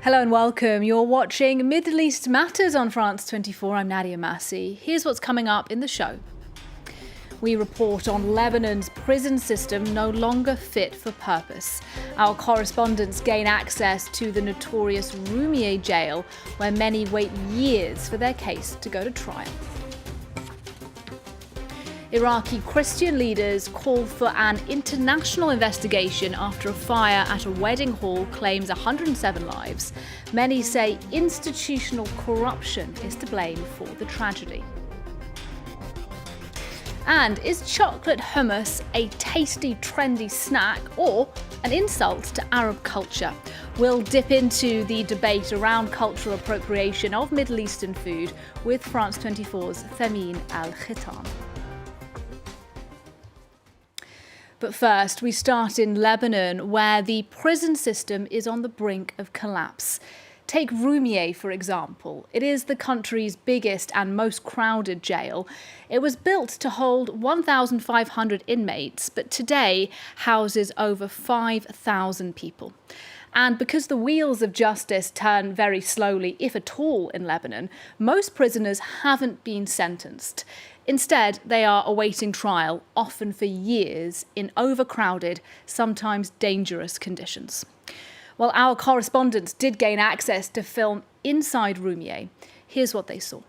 Hello and welcome. You're watching Middle East Matters on France 24. I'm Nadia Massi. Here's what's coming up in the show. We report on Lebanon's prison system no longer fit for purpose. Our correspondents gain access to the notorious Roumieh jail, where many wait years for their case to go to trial. Iraqi Christian leaders call for an international investigation after a fire at a wedding hall claims 107 lives. Many say institutional corruption is to blame for the tragedy. And is chocolate hummus a tasty, trendy snack or an insult to Arab culture? We'll dip into the debate around cultural appropriation of Middle Eastern food with France 24's Thameen Al-Kheetan. But first, we start in Lebanon, where the prison system is on the brink of collapse. Take Roumieh, for example. It is the country's biggest and most crowded jail. It was built to hold 1,500 inmates, but today houses over 5,000 people. And because the wheels of justice turn very slowly, if at all, in Lebanon, most prisoners haven't been sentenced. Instead, they are awaiting trial, often for years, in overcrowded, sometimes dangerous conditions. Well, our correspondents did gain access to film inside Roumieh. Here's what they saw.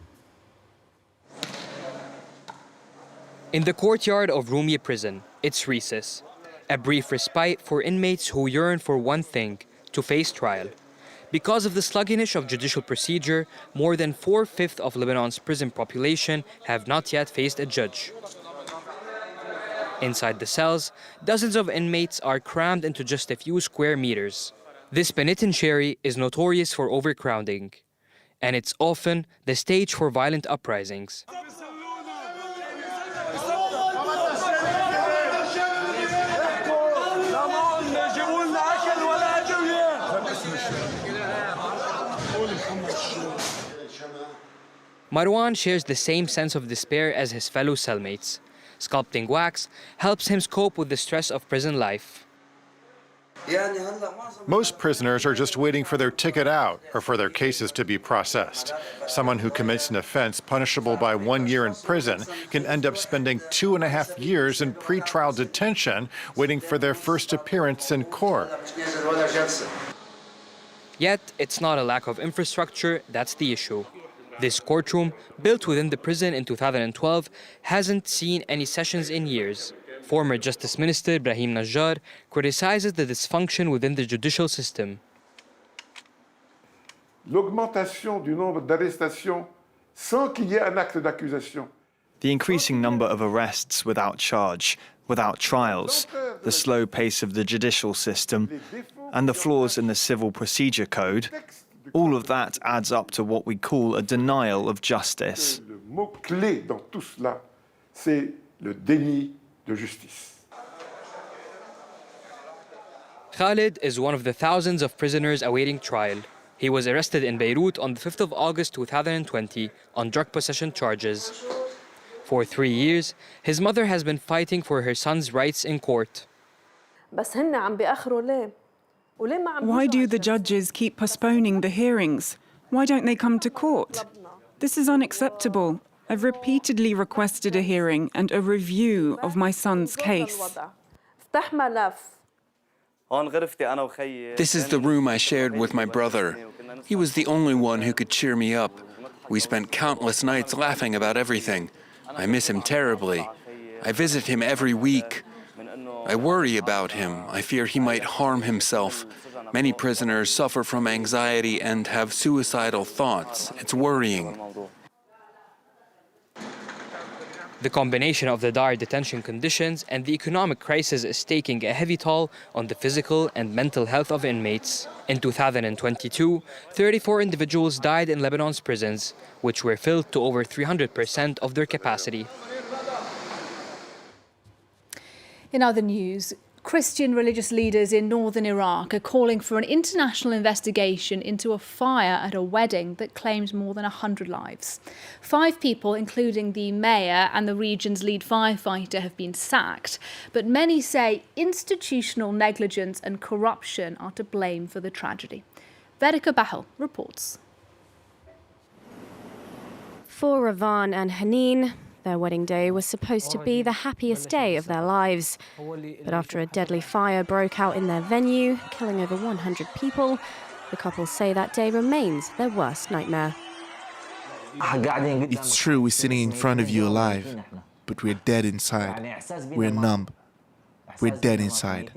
In the courtyard of Roumieh prison, it's recess, a brief respite for inmates who yearn for one thing: to face trial. Because of the sluggishness of judicial procedure, more than 4/5 of Lebanon's prison population have not yet faced a judge. Inside the cells, dozens of inmates are crammed into just a few square meters. This penitentiary is notorious for overcrowding, and it's often the stage for violent uprisings. Marwan shares the same sense of despair as his fellow cellmates. Sculpting wax helps him cope with the stress of prison life. Most prisoners are just waiting for their ticket out or for their cases to be processed. Someone who commits an offense punishable by 1 year in prison can end up spending 2.5 years in pretrial detention waiting for their first appearance in court. Yet, it's not a lack of infrastructure that's the issue. This courtroom, built within the prison in 2012, hasn't seen any sessions in years. Former Justice Minister Brahim Najjar criticizes the dysfunction within the judicial system. L'augmentation du nombre d'arrestations sans qu'il y ait un acte d'accusation. The increasing number of arrests without charge, without trials, the slow pace of the judicial system, and the flaws in the Civil Procedure Code, all of that adds up to what we call a denial of justice. Le mot-clé dans tout cela, c'est le déni de justice. Khalid is one of the thousands of prisoners awaiting trial. He was arrested in Beirut on the 5th of August 2020 on drug possession charges. For 3 years, his mother has been fighting for her son's rights in court. Why do the judges keep postponing the hearings? Why don't they come to court? This is unacceptable. I've repeatedly requested a hearing and a review of my son's case. This is the room I shared with my brother. He was the only one who could cheer me up. We spent countless nights laughing about everything. I miss him terribly. I visit him every week. I worry about him. I fear he might harm himself. Many prisoners suffer from anxiety and have suicidal thoughts. It's worrying. The combination of the dire detention conditions and the economic crisis is taking a heavy toll on the physical and mental health of inmates. In 2022, 34 individuals died in Lebanon's prisons, which were filled to over 300% of their capacity. In other news, Christian religious leaders in northern Iraq are calling for an international investigation into a fire at a wedding that claimed more than 100 lives. 5 people, including the mayor and the region's lead firefighter, have been sacked, but many say institutional negligence and corruption are to blame for the tragedy. Vedika Bahal reports. For Ravan and Haneen, their wedding day was supposed to be the happiest day of their lives. But after a deadly fire broke out in their venue, killing over 100 people, the couple say that day remains their worst nightmare. It's true we're sitting in front of you alive, but we're dead inside. We're numb. We're dead inside.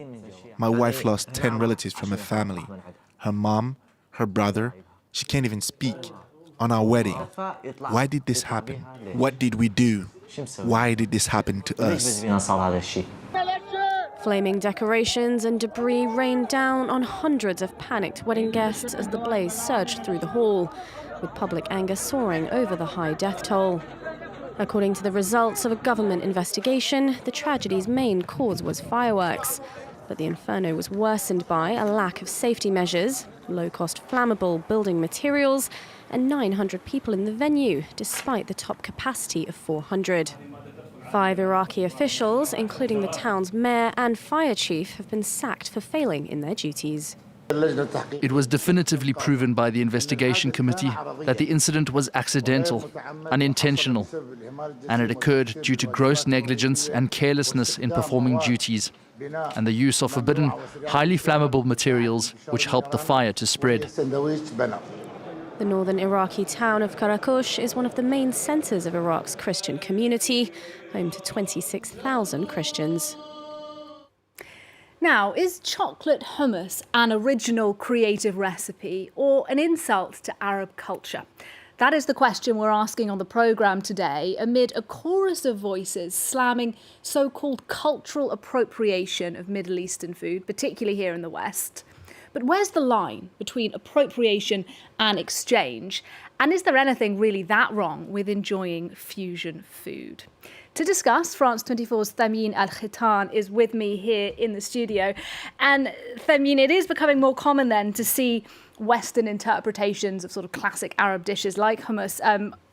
My wife lost 10 relatives from her family. Her mom, her brother, she can't even speak. On our wedding. Why did this happen? What did we do? Why did this happen to us? Flaming decorations and debris rained down on hundreds of panicked wedding guests as the blaze surged through the hall, with public anger soaring over the high death toll. According to the results of a government investigation, the tragedy's main cause was fireworks. But the inferno was worsened by a lack of safety measures, low-cost flammable building materials, and 900 people in the venue, despite the top capacity of 400. 5 Iraqi officials, including the town's mayor and fire chief, have been sacked for failing in their duties. It was definitively proven by the investigation committee that the incident was accidental, unintentional, and it occurred due to gross negligence and carelessness in performing duties, and the use of forbidden, highly flammable materials which helped the fire to spread. The northern Iraqi town of Karakush is one of the main centers of Iraq's Christian community, home to 26,000 Christians. Now, is chocolate hummus an original creative recipe or an insult to Arab culture? That is the question we're asking on the programme today, amid a chorus of voices slamming so-called cultural appropriation of Middle Eastern food, particularly here in the West. But where's the line between appropriation and exchange? And is there anything really that wrong with enjoying fusion food? To discuss, France 24's Thameen Al-Kheetan is with me here in the studio. And Thameen, it is becoming more common then to see Western interpretations of sort of classic Arab dishes like hummus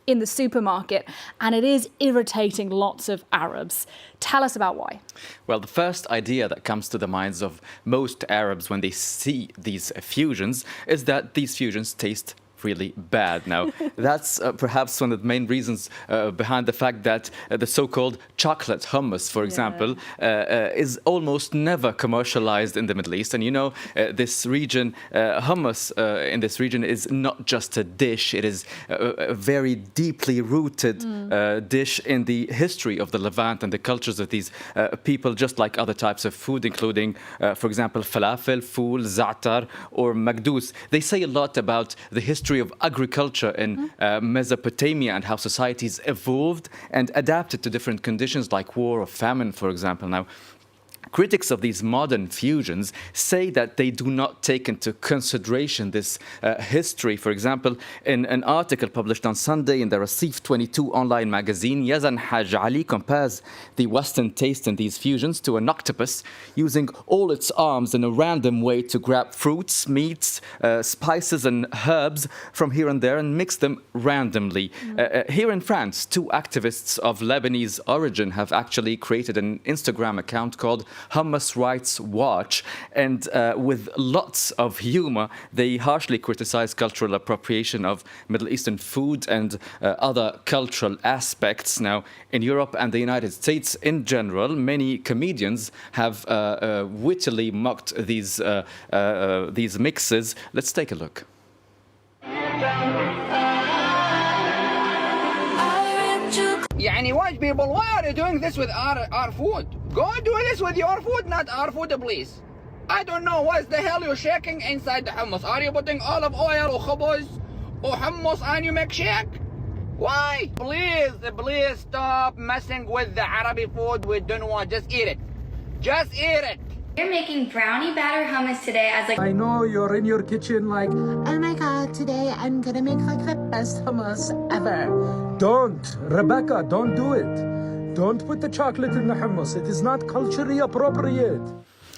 in the supermarket, and it is irritating lots of Arabs. Tell us about why. Well, the first idea that comes to the minds of most Arabs when they see these fusions is that these fusions taste really bad. Now, that's perhaps one of the main reasons behind the fact that the so-called chocolate hummus, for example, is almost never commercialized in the Middle East. And you know, this region, hummus in this region is not just a dish, it is a very deeply rooted dish in the history of the Levant and the cultures of these people, just like other types of food, including, for example, falafel, fool, za'atar, or magdous. They say a lot about the history of agriculture in Mesopotamia and how societies evolved and adapted to different conditions like war or famine, for example. Now, critics of these modern fusions say that they do not take into consideration this history. For example, in an article published on Sunday in the Rasif 22 online magazine, Yazan Haj Ali compares the Western taste in these fusions to an octopus using all its arms in a random way to grab fruits, meats, spices and herbs from here and there and mix them randomly. Here in France, 2 activists of Lebanese origin have actually created an Instagram account called Hummus Rights Watch, and with lots of humor, they harshly criticize cultural appropriation of Middle Eastern food and other cultural aspects. Now, in Europe and the United States in general, many comedians have wittily mocked these mixes. Let's take a look. White people, why are you doing this with our food? Go do this with your food, not our food, please. I don't know what the hell you're shaking inside the hummus. Are you putting olive oil or khubuz or hummus on your milkshake? Why? Please stop messing with the Arabic food. We don't want. Just eat it. Just eat it. You're making brownie batter hummus today as like... I know you're in your kitchen like, oh my God, today I'm gonna make like the best hummus ever. Don't, Rebecca, don't do it. Don't put the chocolate in the hummus. It is not culturally appropriate.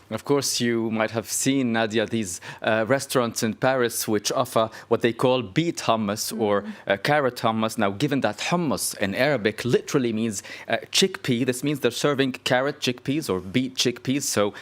Of course, you might have seen, Nadia, these restaurants in Paris which offer what they call beet hummus or carrot hummus. Now, given that hummus in Arabic literally means chickpea, this means they're serving carrot chickpeas or beet chickpeas. So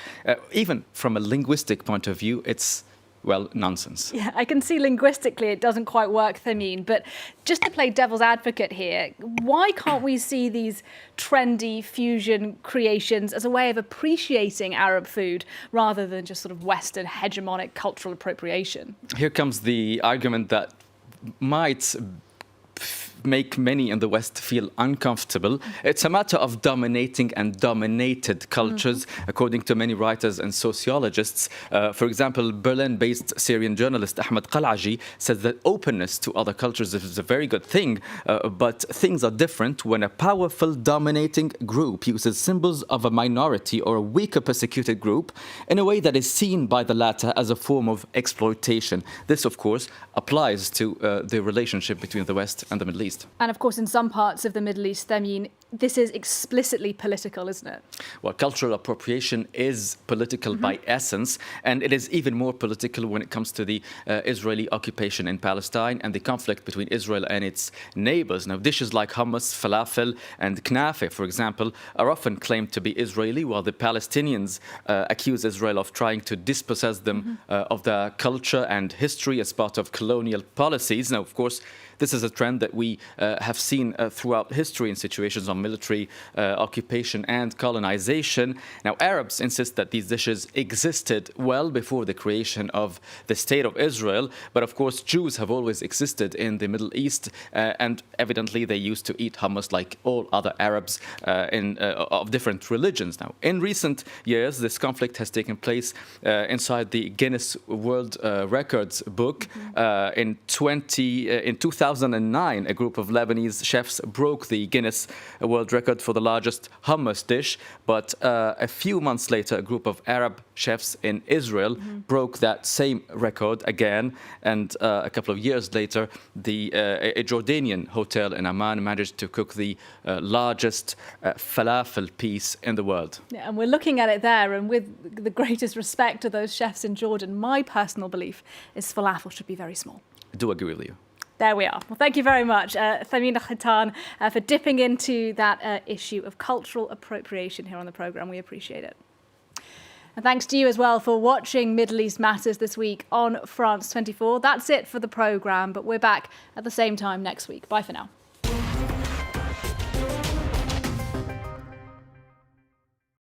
even from a linguistic point of view, it's well, nonsense. Yeah, I can see linguistically it doesn't quite work, Thameen, but just to play devil's advocate here, why can't we see these trendy fusion creations as a way of appreciating Arab food rather than just sort of Western hegemonic cultural appropriation? Here comes the argument that might make many in the West feel uncomfortable. It's a matter of dominating and dominated cultures, according to many writers and sociologists. For example, Berlin-based Syrian journalist Ahmed Qal'aji says that openness to other cultures is a very good thing, but things are different when a powerful, dominating group uses symbols of a minority or a weaker persecuted group in a way that is seen by the latter as a form of exploitation. This, of course, applies to the relationship between the West and the Middle East. And of course, in some parts of the Middle East, Thameen, this is explicitly political, isn't it? Well, cultural appropriation is political by essence, and it is even more political when it comes to the Israeli occupation in Palestine and the conflict between Israel and its neighbors. Now, dishes like hummus, falafel, and knafe, for example, are often claimed to be Israeli, while the Palestinians accuse Israel of trying to dispossess them of their culture and history as part of colonial policies. Now, of course, this is a trend that we have seen throughout history in situations of military occupation and colonization. Now, Arabs insist that these dishes existed well before the creation of the State of Israel. But of course, Jews have always existed in the Middle East, and evidently they used to eat hummus like all other Arabs of different religions. Now, in recent years, this conflict has taken place inside the Guinness World Records book. In 2009, a group of Lebanese chefs broke the Guinness World Record for the largest hummus dish. But a few months later, a group of Arab chefs in Israel broke that same record again. And a couple of years later, a Jordanian hotel in Amman managed to cook the largest falafel piece in the world. Yeah, and we're looking at it there, and with the greatest respect to those chefs in Jordan, my personal belief is falafel should be very small. I do agree with you. There we are. Well, thank you very much, Thameen Al-Kheetan, for dipping into that issue of cultural appropriation here on the programme. We appreciate it. And thanks to you as well for watching Middle East Matters this week on France 24. That's it for the programme, but we're back at the same time next week. Bye for now.